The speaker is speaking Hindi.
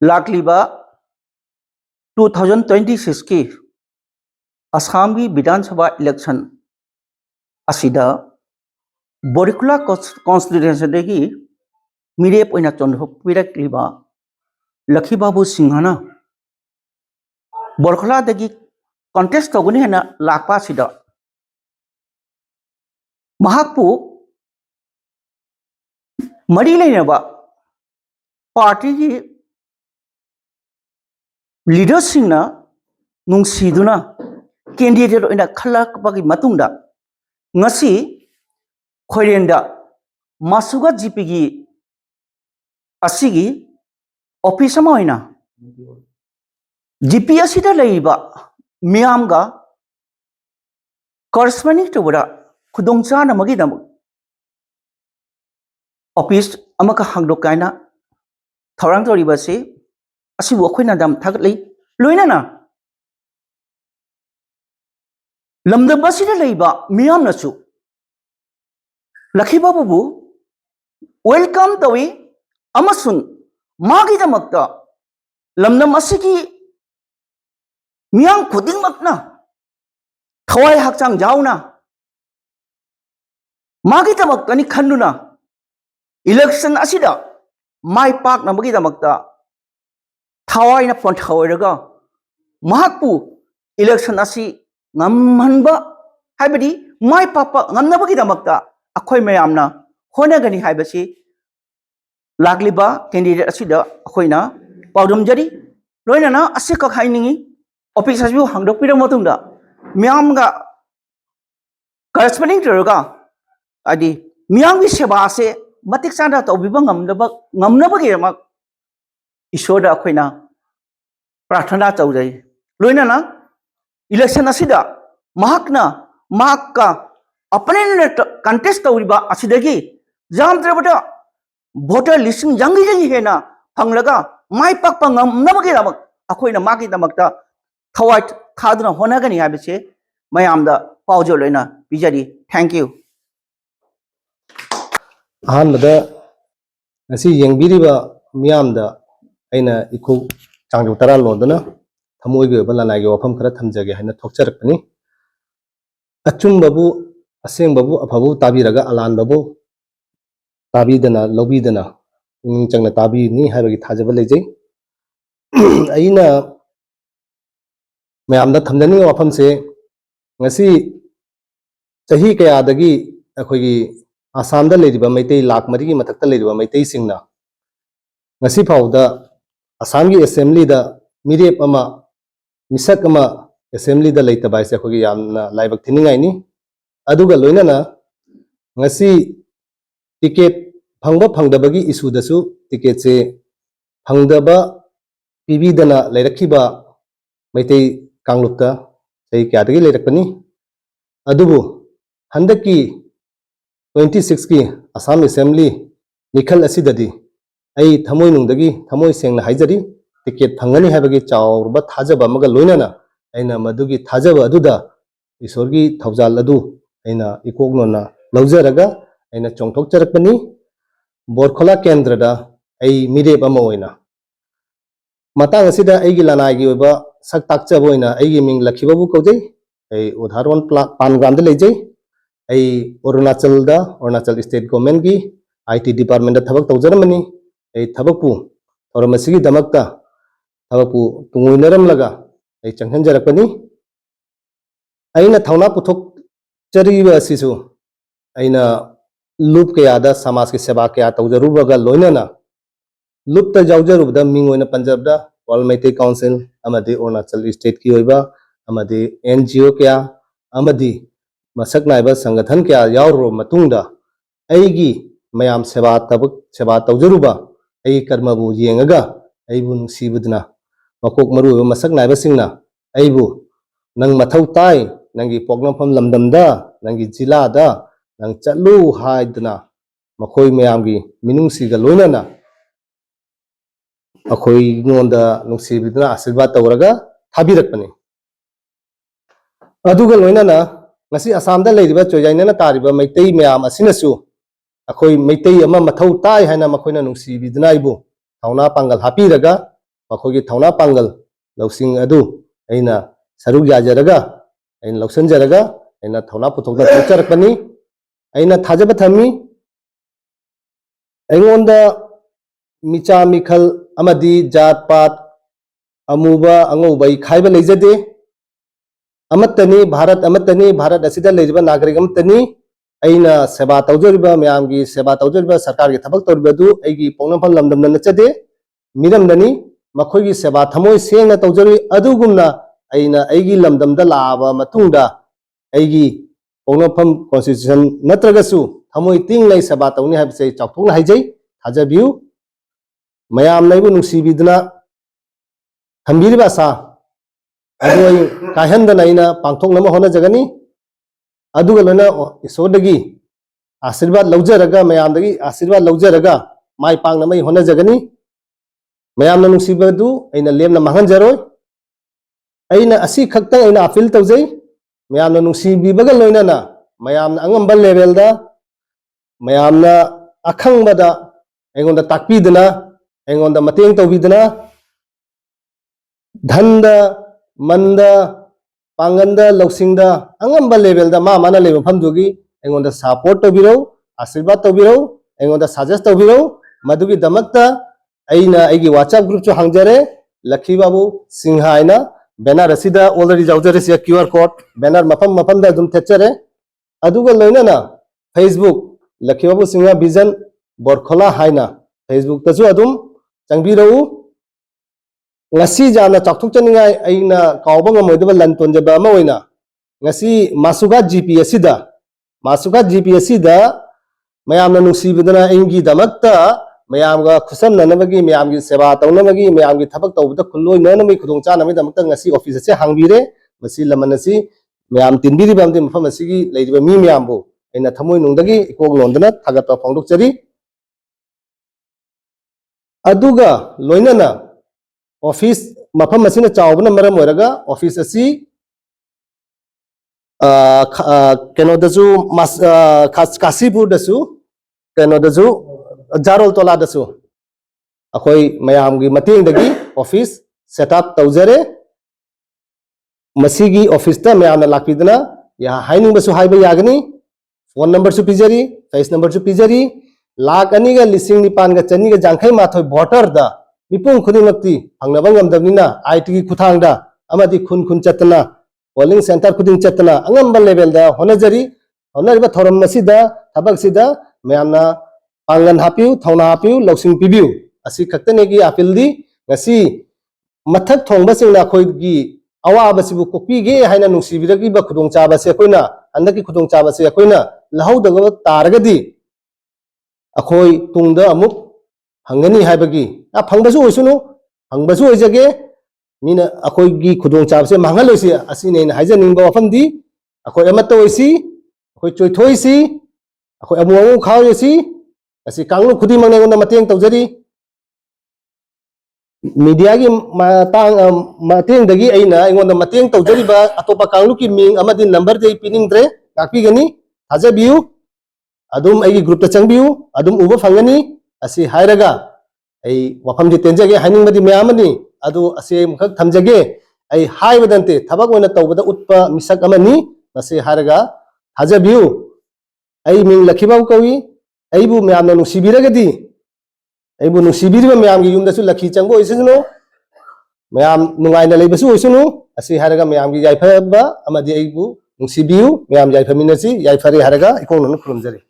लाखलीबा 2026 की असम की विधानसभा इलेक्शन असिदा बोरखोला कॉन्स्टिट्यूएंसी की मेरप ओइना चोंथोकपिरक्लिबा लखी बाबू सिंहना बोरखोला दगी कॉन्टेस्ट तौगनी है लापा सिदा महाकपु मरी लेनबा पार्टी की लीडर्स सिंगना नुंगसीदुना कैंडिडेट ओइना खलकबगी मतुंगदा ngasi khoirenda masuga gp gi asigi office ama oina gp asida leiba miyamga corresponding to bura khudongchana magi dam office amaka hangdok kaina thorang toriba se asibu khoina dam thaglei loina na लमदब असिदा लैबा मियाम नसु लखी बाबू वेलकम तवी अमसुन मागी दमक्ता लमदम असिगी मियाम खुदिंगमक्ना थवाय हकचांग जाउना मागी दमक्तानि खन्नुना इलेक्शन असिदा माय पाक नमगी दमक्ता थवाय न पंथावरगा महकपु इलेक्शन असि ngamhanba haibadi mai papa ngamnabagi damakta akhoi mayamna honagani haibasi lakliba candidate asida akhoina paudum jari loina na asika khainingi office asu hangdok pira motungda miyamga corresponding terga adi miyamgi seba ase matik chanda tobiba ngamnabagi mak ishoda akhoina प्रार्थना चौजाई लोइना ना इलेक्शन असिदा महकना महक्का अपने कंटेस्ट तौरिबा असिदगी जामद्रबदा वोटर लिस्टिंग जंगी जंगी हेना फंगलगा माय पाकपा ngamnabagi damak अखोइना मागी दमक्ता थवाय थादुना होनागनी हाबसे मयामदा पाउजो लोइना बिजारी थैंक यू अहमदा ngasi yengbiriba miyamda aina iku changju tara lodana thamoige balanagi wafam khara thamjage haina thokcharakpani achum babu aseng babu aphabu tabiraga alan babu tabidana lobidana changna tabi ni haibagi thajaba lejai aina mayamda thamjani wafam se ngasi chahi kaya dagi akhoigi Assam लेरिबा मैतै लाख मरी मथक्ता लेरिबा Meitei सिंगना ngasi phauda asam gi assembly da mirep ama misak ama assembly da leitaba ise khogi yamna laibak thiningai ni aduga loina na ngasi ticket phangba phangdabagi issue da su ticket se phangdaba pb dana leirakhiba Meitei kanglukta sei kya dagi leirakpani adubu handaki 26 की असम असेंबली निखल असिददी आई थमोय नुंगदगी थमोय सेंगना हाइजरी टिकेट फंगनी हाबगी चावरबा थाजबा मगा लोइनाना आइना मदुगी थाजबा अदुदा ईश्वरगी थौजाल अदु आइना इकोगनोना लौजरगा आइना चोंथोकचरकपनी बोरखोला केंद्रदा आई मिरेप अमा ओइना मतांग असिदा आइगी लानागी ओइबा सक ताकचबा ओइना आइगी मिंग लखी बाबू कौजै आई उदाहरण पानग्राम द लेजै आई अरुणाचल स्टेट गवर्नमेंट की IT डिपार्टमेंट थबक तौजरमनी आई थबकपु थोरमसिगी दमकता थबकपु तुंगुइनरम लगा आई चंगहनजरकपनी आइना थौना पुथोक चरीबा सिसु आइना लूप कयादा समाज की सेवा कया तौजरुबगा लोइनना लूप त जाउजरुबदा मिंग ओइना पंजाबदा ऑल मैते काउंसिल अमदि अरुणाचल स्टेट की होइबा अमदि NGO कया अमदि मसक नाइबा संगठन क्या यावरो मतुंगदा ऐगी मयाम सेवा तौजरुबा ऐ कर्मबु येंगगा ऐबु नुसीबुदना मकोक मरु मसक नाइबा सिंगना ऐबु नंग मथौ ताई नंगी पोगनफम लमदमदा नंगी जिलादा नंग चलु हाइदना मखोय मयामगी मिनुंगसीगा लोइनाना अखोय नोंदा नुसीबुदना आशीर्वाद तौरगा थाबिरकपनी अदुगा लोइनाना ngasi asam da leiriba choyaina tariba maitai myam asinasu akhoi maitai ama mathau tai haina makhoina nungsi bidnai bu thauna pangal hapi raga मखोगी थौना Pongal लौसिंग अदु अइना सरुक याजरगा अइना लौसनजरगा अइना थौना पुथोकदा थोचरकनी अइना थाजब थमी अइंगोंदा मिचा मिखल अमदी जात पात अमुबा अंगौबई खाइबा लेजदे अमतनी भारत असिदा लेजिबा नागरिक अमतनी अइना सेवा तौजरिबा मयामगी सेवा तौजरिबा सरकार की थबक तौरिबदु अइगी पोंगनफल लमदमना नचदे मिरमदनी मखोगी सेवा थमोय सेंगना तौजरि अदुगुमना अइना अइगी लमदमदा लाबा मतुंगदा अइगी पोंगनफल कॉन्स्टिट्यूशन नत्रगसु थमोय तिंग लई सेवा तौनी हाबसे चाउथोंना हाइजै थाजबियु मयाम नैबु नुंसीबिदना थंबिरिबा सा अदुई काहंदना अइना पांथोंनम होनजगनी अदुगा लोना ईश्वरदगी आशीर्वाद लौजरगा मयामदगी आशीर्वाद लौजरगा माय पांगनमई होनजगनी मयामना नुंसीबदु अइना लेमना मांगनजरोय अइना असि खक्तंग अइना अपील तौजै मयामना नुंसीबिबगा लोइनाना मयामना अंगंबा लेवलदा मयामना अखंगबदा अइगोंदा ताकपीदना अइगोंदा मतेंग तौबीदना धनदा मंदा पांगंदा लौसिंगदा अंगंबा लेवलदा माना लेव फमदुगी अइगोंदा सपोर्ट तौबिरौ आशीर्वाद तौबिरौ अइगोंदा सजेस्ट तौबिरौ मदुगी दमकता अइना अइगी WhatsApp ग्रुप जो हांगजरे लखी बाबू सिंहा आइना बैनर असिदा ऑलरेडी जाउजरे से QR कोड बैनर मफम दा दुम थेचरे अदुगा लोइनाना Facebook लखी बाबू सिंहा विजन बोरखोला हाइना Facebook तसु अदुम चंगबिरौ ngasi jana chakthuk chaningai aina kawba ngamoidaba lan tonjaba ama oina ngasi masuga GPS da mayamna nunsibidana ingi damakta mayamga khusam nanamagi mayamgi seba tawnamagi mayamgi thabak tawbada khuloi nanami khudong chanami damakta ngasi office se hangbire masi lamanasi mayam tinbiri bamde mafam asigi leidiba mi mayambu aina thamoi nungdagi ikog londana thagatpa phongdok chari aduga loinana office मफम असिना चावबना मरम ओरगा ऑफिस असी केनोदजु काशीपुर दसु केनोदजु जारोल तोला दसु अखोई मयामगी मतेंगदगी ऑफिस सेटअप तौजरे मसीगी ऑफिस ता मयामना लाकपिदना या हाइनिंग बसु हाइबा यागनी फोन नंबर सु पिजरी फेस नंबर सु पिजरी लाख अनिगा लिसिंग निपानगा चनिगा जांखै माथोय वोटर दा मिपुंग खुदिमक्ति हंगनबा ngamdamnina IT की खुथांगदा अमदि खुन Chatna polling centre खुदिंग Chatna अंगंबा level दा होनजरी होनरिबा थोरम मसिदा थबक सिदा मयामना पांगन हापिउ थौना हापिउ लौसिंग पिबिउ असि खक्तनेगी अपीलदी ngasi मथक थोंगबसिंगना खोइगी अवाबसिबु कोपीगे हाइना नुंसिबिरगी बा खुदोंग चाबासे अखोइना हंदकी खुदोंग चाबासे अखोइना लहौदगब तारगदी अखोइ तुंगदा अमुक हंगनी हाइबगी फंगबसु ओइसुनु हंगबसु ओइजगे मीना अखोइगी खुदोंग चाबसे मांगलोइसि असिने हाइजनिंगबा वफमदी अखोइ अमत्त ओइसि अखोइ चोइथोइसि अखोइ अमुअंगु खाओइसि असि कांगलु खुदी मंगनेगोंदा मतेंग तौजरी मीडिया की मतेंगदगी अइना अइगोंदा मतेंग तौजरिबा अतोपा कांगलु की मिंग अमदि नंबर दे पिनिंगद्रे ताकपिगनी थाजबियु अदुम अइगी ग्रुप ता चंगबियु अदुम उबा फंगनी असि हायरगा आई वफम दि तेंजगे हाइनिंगबदि मयामनी अदु असे मुखक थमजगे आई हाइबदंते थबक ओइना तौबदा उत्पा मिसक अमनी नसे हायरगा थाजबियु आई मिंग लखीबाबु कवी आइबु मयामना नुसिबिरगदी आइबु नुसिबिरिबा मयामगी युमदसु लखी चंगबो ओइसुनु मयाम नुंगाइना लेबसु ओइसुनु असि हायरगा मयामगी याइफबा अमदि आइबु नुसिबियु मयाम याइफमिनसि याइफरे हायरगा इकोंनो खुलुमजरी।